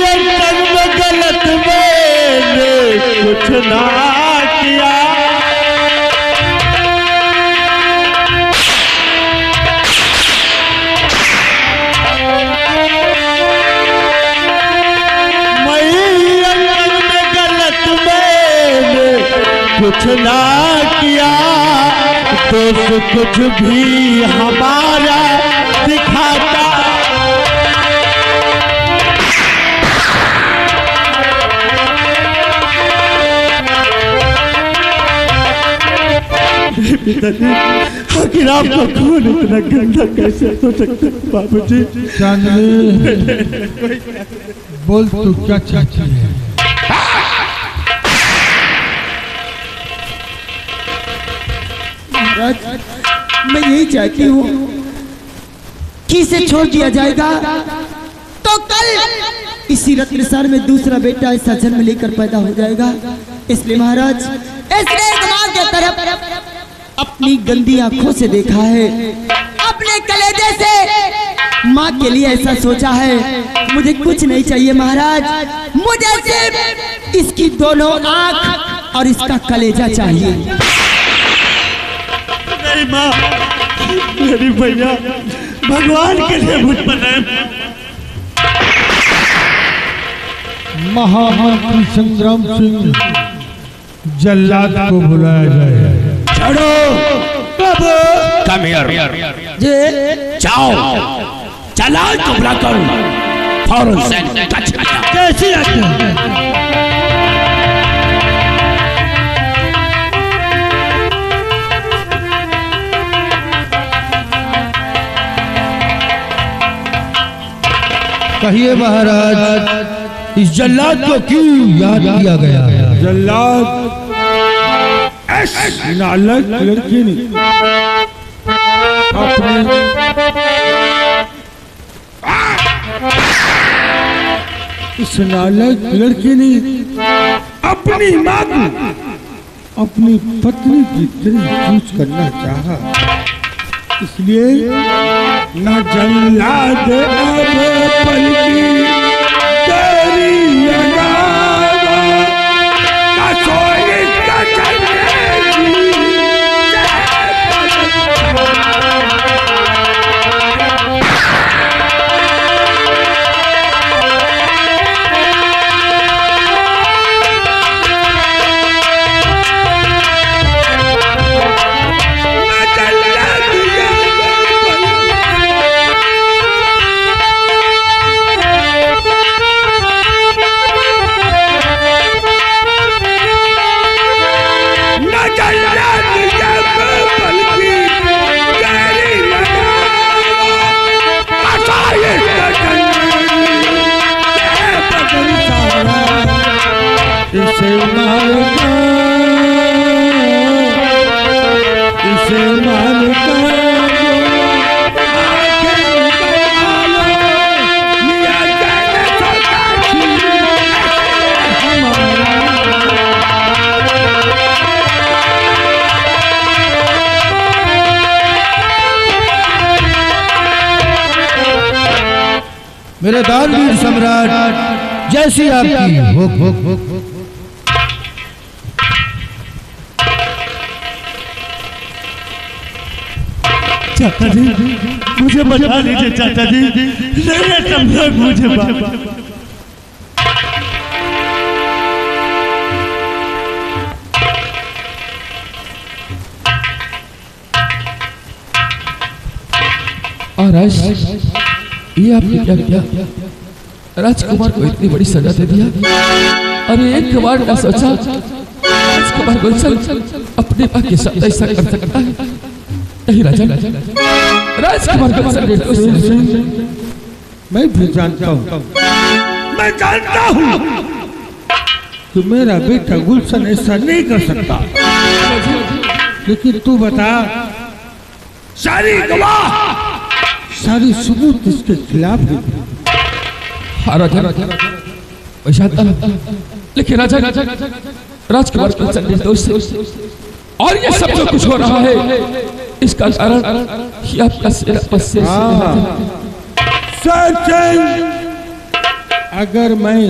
अंदर में गलत मैंने कुछ ना किया। कुछ ना किया दोस्त कुछ भी हमारा दिखाता। आखिर आपका खून इतना गंदा कैसे हो सकता है बाबूजी? चांदनी, बोल तू क्या चाहती है? मैं यही चाहती हूँ कि इसे छोड़ दिया जाएगा तो कल इसी रत्नसार में दूसरा बेटा ऐसा जन्म लेकर पैदा हो जाएगा। इसलिए महाराज इसने मां की तरफ अपनी गंदी आंखों से देखा है, अपने कलेजे से माँ के लिए ऐसा सोचा है। मुझे कुछ नहीं चाहिए महाराज, मुझे सिर्फ इसकी दोनों आंख और इसका कलेजा चाहिए। मेरी माँ, मेरी भैया भगवान के लिए मुझ पर महामंत्री संग्राम सिंह जल्लाद को बुलाया जाए। छोड़ो बाबू, कम हियर जे जाओ, जल्लाद को बुलाकर फौरन से टच किया। कैसी आज्ञा? कहिए महाराज, इस जल्लाद को क्यों याद किया गया? जल्लाद ऐस नालायक लड़की ने अपने इस नालायक लड़की ने अपनी माँ को अपनी पत्नी की तरह यूज करना चाहा, इसलिए न जल्लाद अब पलकी तेरी अगावा, न सोई का चलेगी इसे मारता, इसे मारता मेरे दानवीर सम्राट, जैसी आपकी हो। चाचा जी मुझे बचा लीजिए, चाचा जी नहीं सब लोग मुझे और ये आपने क्या किया? राजकुमार को इतनी बड़ी सजा दे दिया और एक बार न सोचा राजकुमार गुलशन अपने मां के साथ ऐसा कर सकता है? नहीं राजा, राजकुमार गुलशन मैं भी जानता हूँ, मैं जानता हूँ कि मेरा बेटा गुलशन ऐसा नहीं कर सकता, लेकिन तू बता, सारी गवाह, सारी सबूत इसके खिलाफ है। हाँ राजा, मैं जानता हूँ, लेकिन राजा राजकुमार गुलशन निर्दोष है और ये सब जो कुछ हो रहा है इसका कारण ये आपका सेनापति सचिन, अगर मैं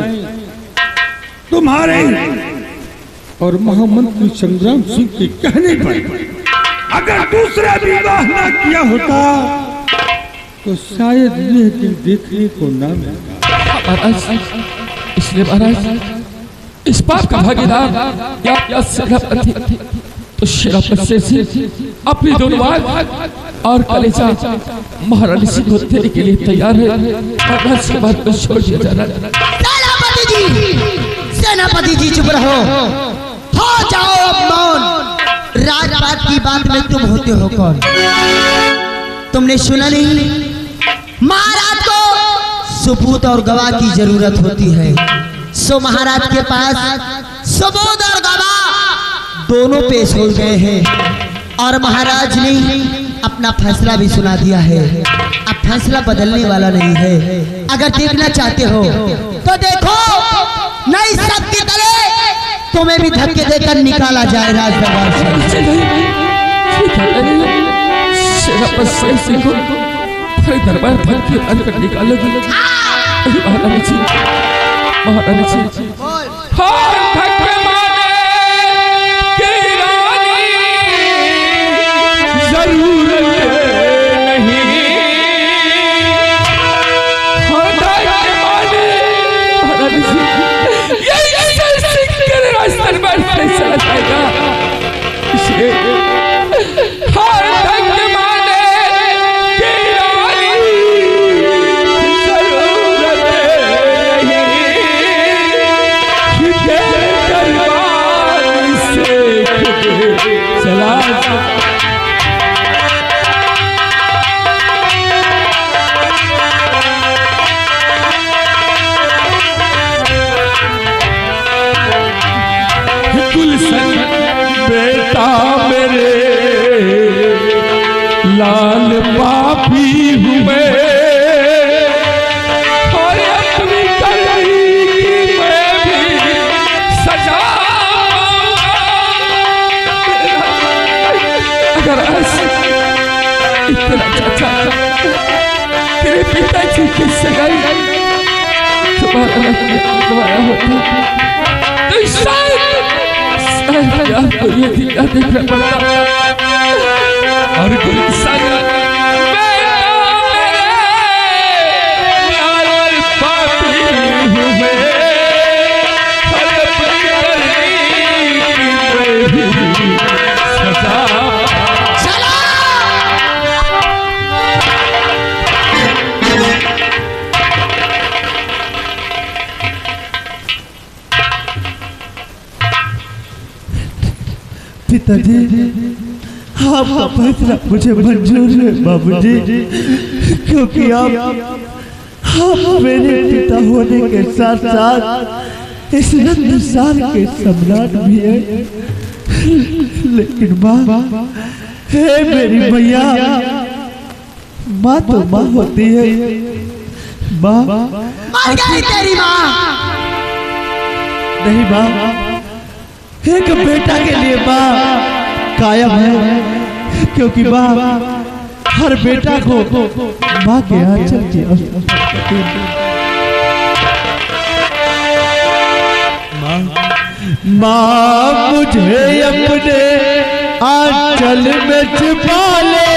तुम्हारे और महामंत्री संग्राम सिंह के कहने पर अगर दूसरा विवाह ना किया होता तो शायद यह दिन देखने को ना मिलता। इसलिए महाराज इस पाप का भागीदार या सेनापति तो सेनापति से अपनी दोनों बात और कलेजा महारानी सिंह को देने के लिए तैयार है। महाराज के बात को छोड़ दिया जाना। सेनापति जी चुप रहो, हो जाओ अब मौन। राजपाट की बात में तुम होते हो कौन? तुमने सुना नहीं? महाराज को सबूत और गवाह की जरूरत होती है। सो महाराज के पास सबूत और गवाह दोनों पेश हो गए हैं और महाराज ने अपना फैसला भी सुना दिया है। अब फैसला बदलने वाला नहीं है। अगर देखना चाहते हो तो देखो, नहीं सबकी तरह तुम्हें भी धक्के देकर निकाला जाए राजदरबार से। दरबार धक्के निकालोगी? महारानी जी लाल पापी हुए और अपनी करनी की मैं भी सजा। अगर इतना चाचा तेरे पिताजी की सगाई तुम्हारा होता तो शायद आपको ये दिखा देखना पड़ता और गुलशन लाल पापी हुए और अपनी करनी की सजा। पिताजी, आपका फैसला मुझे मंजूर है बाबूजी, क्योंकि आप मेरे पिता होने के साथ साथ इस हिंदुस्तान के सम्राट भी हैं। लेकिन माँ, हे मेरी मैया, माँ तो माँ होती है। माँ मर गई तेरी माँ। नहीं माँ, एक बेटा के लिए माँ कायम है, क्योंकि माँ हर बेटा को माँ के आंचल की माँ मुझे अपने आंचल में छिपा ले,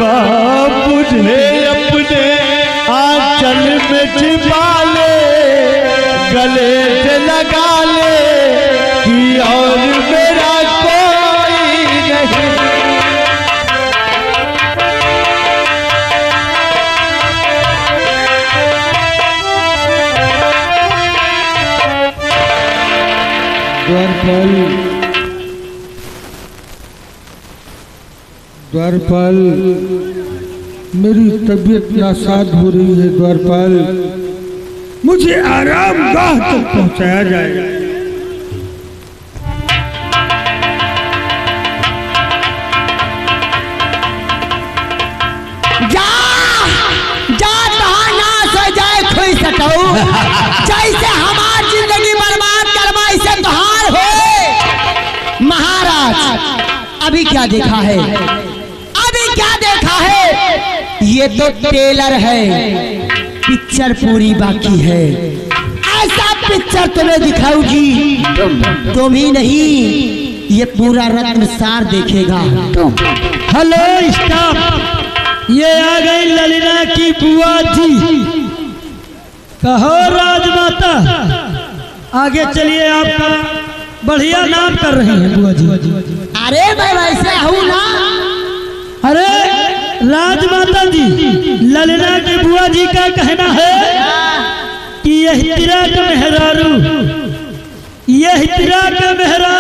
माँ मुझे अपने आंचल में छिपा ले, गले से लगा ले कि और मेरा कोई द्वारपाल, मेरी तबीयत नासाज हो रही है। द्वारपाल, मुझे आरामगाह तक पहुंचाया जाए। जैसे हमार जिंदगी बर्बाद करवा इसे तोहार हो। महाराज अभी क्या देखा है, अभी क्या देखा है? ये तो ट्रेलर है, पिक्चर पूरी बाकी है। ऐसा पिक्चर तुम्हें दिखाऊंगी तुम ही नहीं, ये पूरा रत्नसार देखेगा। हेलो स्टाफ, ये आ गई ललिना की बुआ जी। कहो राजमाता, आगे चलिए, आपका बढ़िया नाम कर रही हैं बुआ जी। अरे मैं वैसे हूँ ना। अरे राजमाता जी, ललिना की बुआ जी का कहना है कि यह तिरा का मेहरारू, यह तिरा का मेहरारू